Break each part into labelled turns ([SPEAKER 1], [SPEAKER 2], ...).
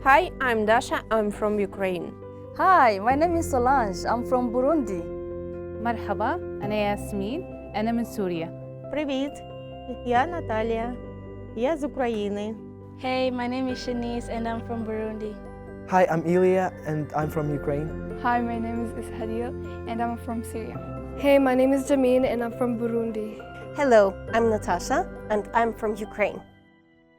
[SPEAKER 1] Hi, I'm Dasha. I'm from Ukraine.
[SPEAKER 2] Hi, my name is Solange. I'm from Burundi.
[SPEAKER 3] مرحبا أنا ياسمين أنا من سوريا.
[SPEAKER 4] Привіт, я Наталія. Я з України.
[SPEAKER 5] Hey, my name is Shanice and I'm from Burundi.
[SPEAKER 6] Hi, I'm Ilya and I'm from Ukraine.
[SPEAKER 7] Hi, my name is Ishadia and I'm from Syria.
[SPEAKER 8] Hey, my name is Jameen and I'm from Burundi.
[SPEAKER 9] Hello, I'm Natasha and I'm from Ukraine.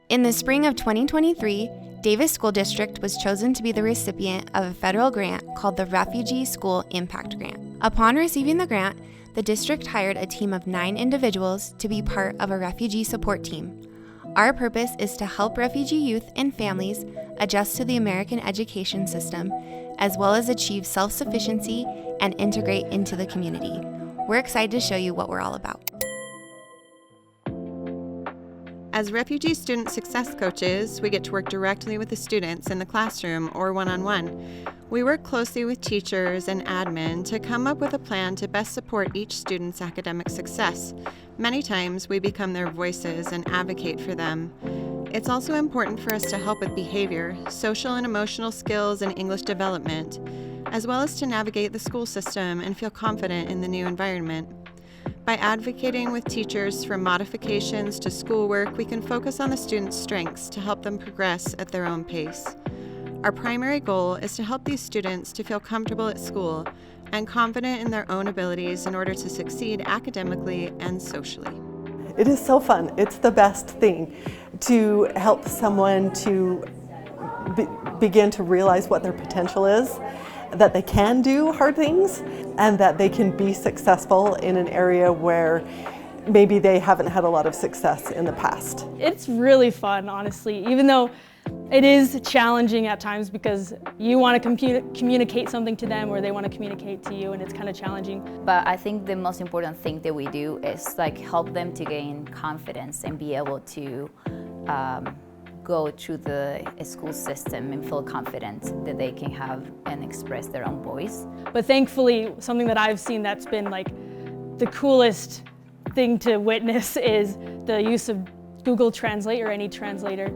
[SPEAKER 10] In the spring of 2023, Davis School District was chosen to be the recipient of a federal grant called the Refugee School Impact Grant. Upon receiving the grant, the district hired a team of 9 individuals to be part of a refugee support team. Our purpose is to help refugee youth and families adjust to the American education system, as well as achieve self-sufficiency and integrate into the community. We're excited to show you what we're all about.
[SPEAKER 11] As refugee student success coaches, we get to work directly with the students in the classroom or one-on-one. We work closely with teachers and admin to come up with a plan to best support each student's academic success. Many times, we become their voices and advocate for them. It's also important for us to help with behavior, social and emotional skills, and English development, as well as to navigate the school system and feel confident in the new environment. By advocating with teachers for modifications to schoolwork, we can focus on the students' strengths to help them progress at their own pace. Our primary goal is to help these students to feel comfortable at school and confident in their own abilities in order to succeed academically and socially.
[SPEAKER 12] It is so fun. It's the best thing to help someone to begin to realize what their potential is, that they can do hard things, and that they can be successful in an area where maybe they haven't had a lot of success in the past.
[SPEAKER 5] It's really fun, honestly, even though it is challenging at times because you want to communicate something to them or they want to communicate to you, and it's kind of challenging.
[SPEAKER 2] But I think the most important thing that we do is help them to gain confidence and be able to go through the school system and feel confident that they can have and express their own voice.
[SPEAKER 5] But thankfully, something that I've seen that's been the coolest thing to witness is the use of Google Translate or any translator.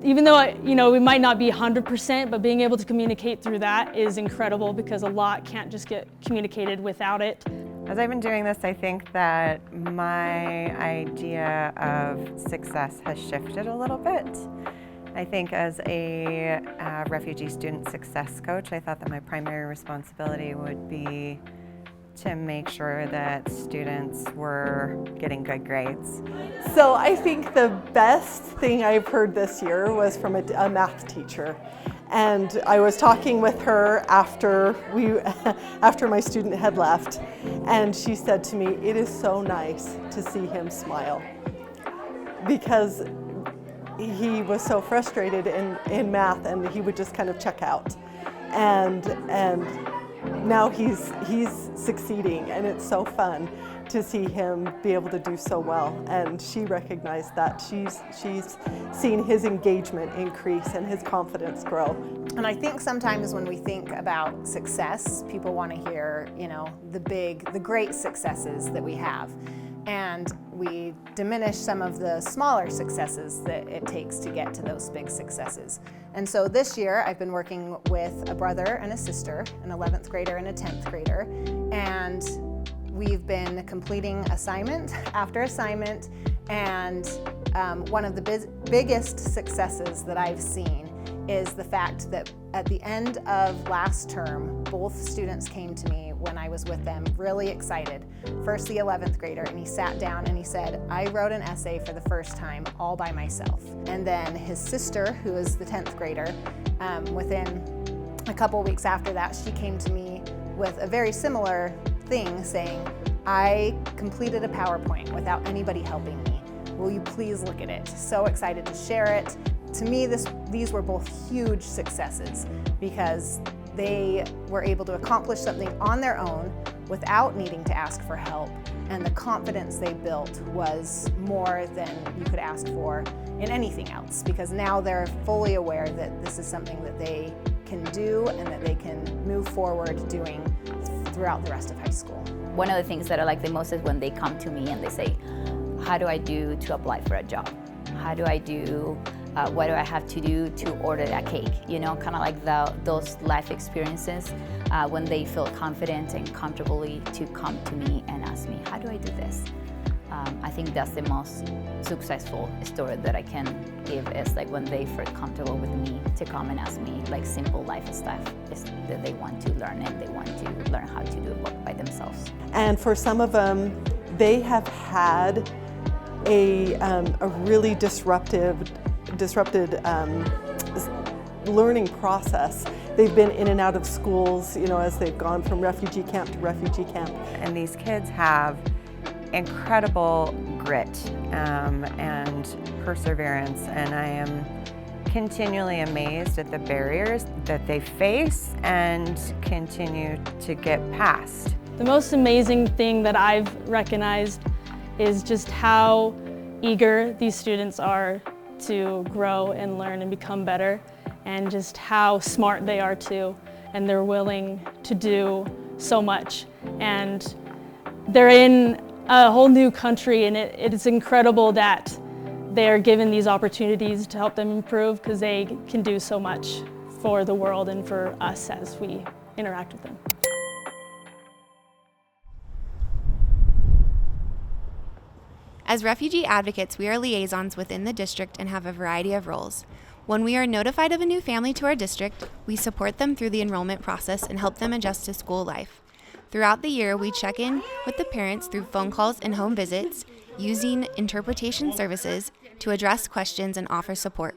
[SPEAKER 5] Even though we might not be 100%, but being able to communicate through that is incredible because a lot can't just get communicated without it.
[SPEAKER 13] As I've been doing this, I think that my idea of success has shifted a little bit. I think as a refugee student success coach, I thought that my primary responsibility would be to make sure that students were getting good grades.
[SPEAKER 12] So I think the best thing I've heard this year was from a math teacher. And I was talking with her after my student had left, and she said to me, "It is so nice to see him smile," because he was so frustrated in math and he would just kind of check out. And now he's succeeding, and it's so fun to see him be able to do so well. And she recognized that. She's seen his engagement increase and his confidence grow.
[SPEAKER 14] And I think sometimes when we think about success, people want to hear, the great successes that we have. And we diminish some of the smaller successes that it takes to get to those big successes. And so this year I've been working with a brother and a sister, an 11th grader and a 10th grader, and we've been completing assignment after assignment, and one of the biggest successes that I've seen is the fact that at the end of last term, both students came to me when I was with them really excited. First the 11th grader, and he sat down and he said, "I wrote an essay for the first time all by myself." And then his sister, who is the 10th grader, within a couple weeks after that, she came to me with a very similar thing saying, "I completed a PowerPoint without anybody helping me. Will you please look at it?" So excited to share it. To me, these were both huge successes because they were able to accomplish something on their own without needing to ask for help, and the confidence they built was more than you could ask for in anything else, because now they're fully aware that this is something that they can do and that they can move forward doing throughout the rest of high school.
[SPEAKER 2] One of the things that I like the most is when they come to me and they say, "How do I do to apply for a job? How do I do what do I have to do to order that cake? You know, kind of like those life experiences when they feel confident and comfortably to come to me and ask me, how do I do this? I think that's the most successful story that I can give, is like when they feel comfortable with me to come and ask me like simple life stuff that they want to learn, and they want to learn how to do it by themselves.
[SPEAKER 12] And for some of them, they have had a really disrupted learning process. They've been in and out of schools, you know, as they've gone from refugee camp to refugee camp.
[SPEAKER 13] And these kids have incredible grit and perseverance, and I am continually amazed at the barriers that they face and continue to get past.
[SPEAKER 5] The most amazing thing that I've recognized is just how eager these students are to grow and learn and become better, and just how smart they are too, and they're willing to do so much. And they're in a whole new country, and it is incredible that they are given these opportunities to help them improve, because they can do so much for the world and for us as we interact with them.
[SPEAKER 10] As refugee advocates, we are liaisons within the district and have a variety of roles. When we are notified of a new family to our district, we support them through the enrollment process and help them adjust to school life. Throughout the year, we check in with the parents through phone calls and home visits, using interpretation services to address questions and offer support.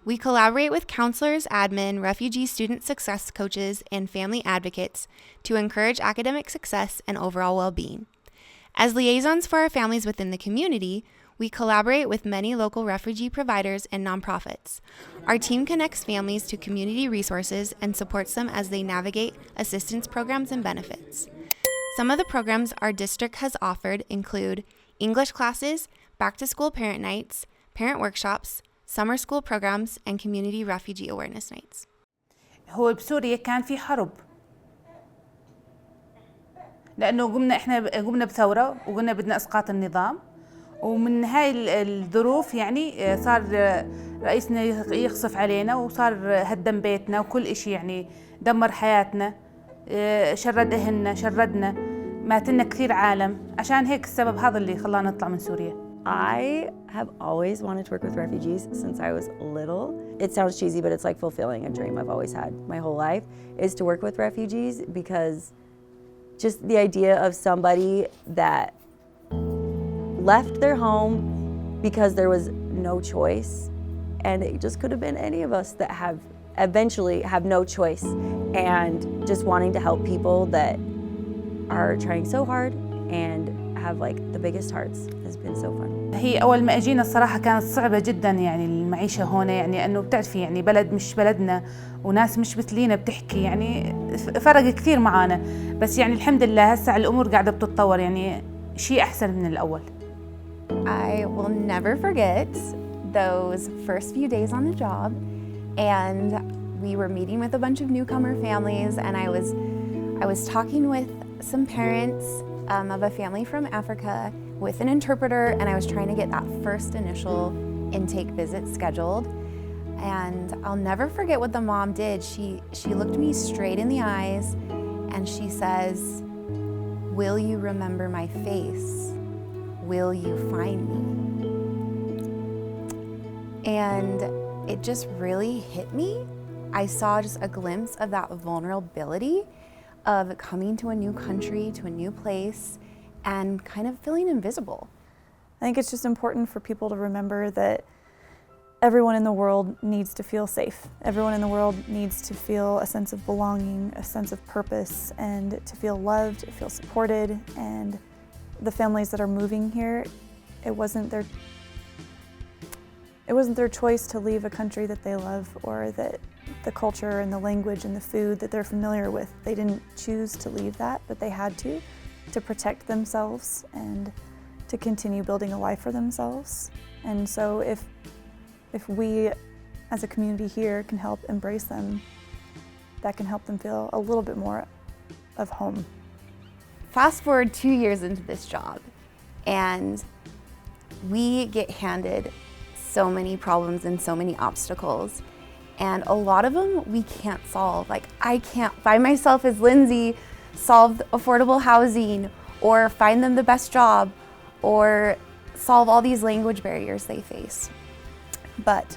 [SPEAKER 10] We collaborate with counselors, admin, refugee student success coaches, and family advocates to encourage academic success and overall well-being. As liaisons for our families within the community, we collaborate with many local refugee providers and nonprofits. Our team connects families to community resources and supports them as they navigate assistance programs and benefits. Some of the programs our district has offered include English classes, back-to-school parent nights, parent workshops, summer school programs, and community refugee awareness nights.
[SPEAKER 3] هو بسوريا كان في حرب، لأنه قمنا بثورة وقلنا بدنا إسقاط النظام، ومن هاي الظروف يعني صار رئيسنا يخصف علينا، وصار هدم بيتنا وكل إشي، يعني دمر حياتنا، شرد أهلنا، شردنا، ماتلنا كثير عالم. عشان هيك السبب هذا اللي خلانا نطلع من سوريا.
[SPEAKER 15] I have always wanted to work with refugees since I was little. It sounds cheesy, but it's like fulfilling a dream I've always had my whole life, is to work with refugees, because just the idea of somebody that left their home because there was no choice, and it just could have been any of us that eventually have no choice, and just wanting to help people that are trying so hard and have like the biggest hearts has been so fun.
[SPEAKER 3] هي أول ما أجينا الصراحة كانت صعبة جدا، يعني المعيشة هون، يعني أنه بتعرفي يعني بلد مش بلدنا وناس مش مثلينا بتحكي، يعني فرق كثير معانا، بس يعني الحمد لله هسه الأمور قاعدة بتتطور، يعني شيء أحسن من الأول.
[SPEAKER 10] I will never forget those first few days on the job, and we were meeting with a bunch of newcomer families, and I was talking with some parents of a family from Africa with an interpreter, and I was trying to get that first initial intake visit scheduled. And I'll never forget what the mom did. She looked me straight in the eyes and she says, "Will you remember my face? Will you find me?" And it just really hit me. I saw just a glimpse of that vulnerability of coming to a new country, to a new place, and kind of feeling invisible.
[SPEAKER 16] I think it's just important for people to remember that everyone in the world needs to feel safe. Everyone in the world needs to feel a sense of belonging, a sense of purpose, and to feel loved, feel supported. And the families that are moving here, it wasn't their choice to leave a country that they love, or that the culture and the language and the food that they're familiar with. They didn't choose to leave that, but they had to protect themselves and to continue building a life for themselves. And so if we as a community here can help embrace them, that can help them feel a little bit more of home.
[SPEAKER 10] Fast forward 2 years into this job, and we get handed so many problems and so many obstacles. And a lot of them we can't solve. Like, I can't by myself as Lindsay solve affordable housing or find them the best job or solve all these language barriers they face. But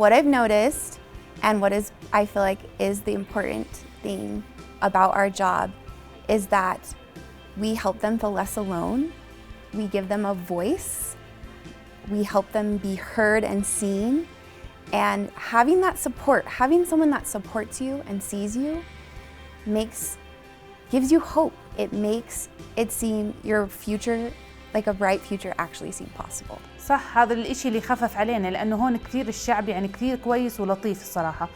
[SPEAKER 10] what I've noticed and what is, I feel like, is the important thing about our job is that we help them feel less alone. We give them a voice. We help them be heard and seen. And having that support, having someone that supports you and sees you gives you hope. It makes it seem your future, like a bright future, actually seem possible.
[SPEAKER 3] صح، هذا الاشي اللي خفف علينا، لأنه هون كثير الشعب يعني كثير كويس ولطيف الصراحة،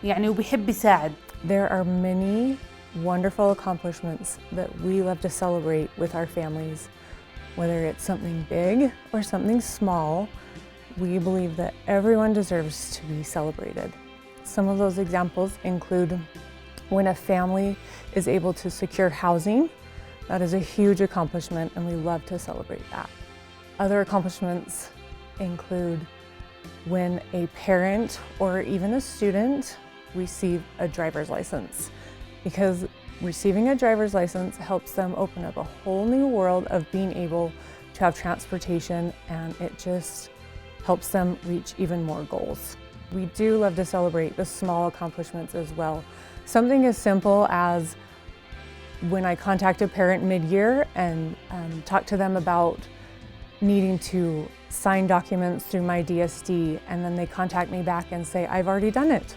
[SPEAKER 3] يعني وبيحب يساعد.
[SPEAKER 17] There are many wonderful accomplishments that we love to celebrate with our families. Whether it's something big or something small, we believe that everyone deserves to be celebrated. Some of those examples include when a family is able to secure housing. That is a huge accomplishment, and we love to celebrate that. Other accomplishments include when a parent or even a student receive a driver's license, because receiving a driver's license helps them open up a whole new world of being able to have transportation, and it just helps them reach even more goals. We do love to celebrate the small accomplishments as well. Something as simple as when I contact a parent mid-year and talk to them about needing to sign documents through my DSD, and then they contact me back and say, I've already done it.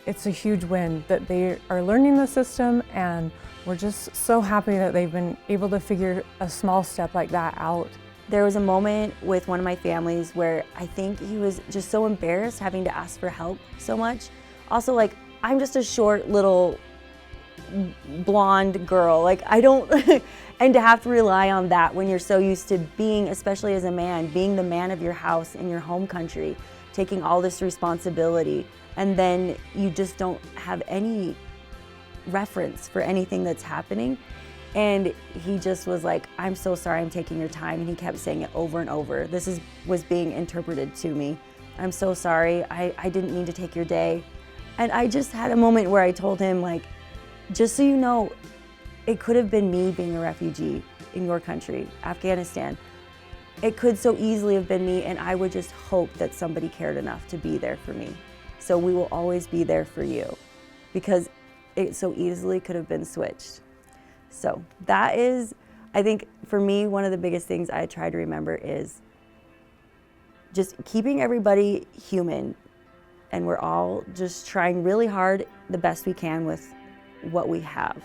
[SPEAKER 17] It's a huge win that they are learning the system, and we're just so happy that they've been able to figure a small step like that out.
[SPEAKER 15] There was a moment with one of my families where I think he was just so embarrassed having to ask for help so much. Also, like, I'm just a short little blonde girl, like I don't, and to have to rely on that when you're so used to being, especially as a man, being the man of your house in your home country, taking all this responsibility, and then you just don't have any reference for anything that's happening. And he just was like, I'm so sorry, I'm taking your time. And he kept saying it over and over. This was being interpreted to me. I'm so sorry, I didn't mean to take your day. And I just had a moment where I told him, like, just so you know, it could have been me being a refugee in your country, Afghanistan. It could so easily have been me, and I would just hope that somebody cared enough to be there for me. So we will always be there for you, because it so easily could have been switched. So that is, I think, for me, one of the biggest things I try to remember is just keeping everybody human, and we're all just trying really hard the best we can with what we have.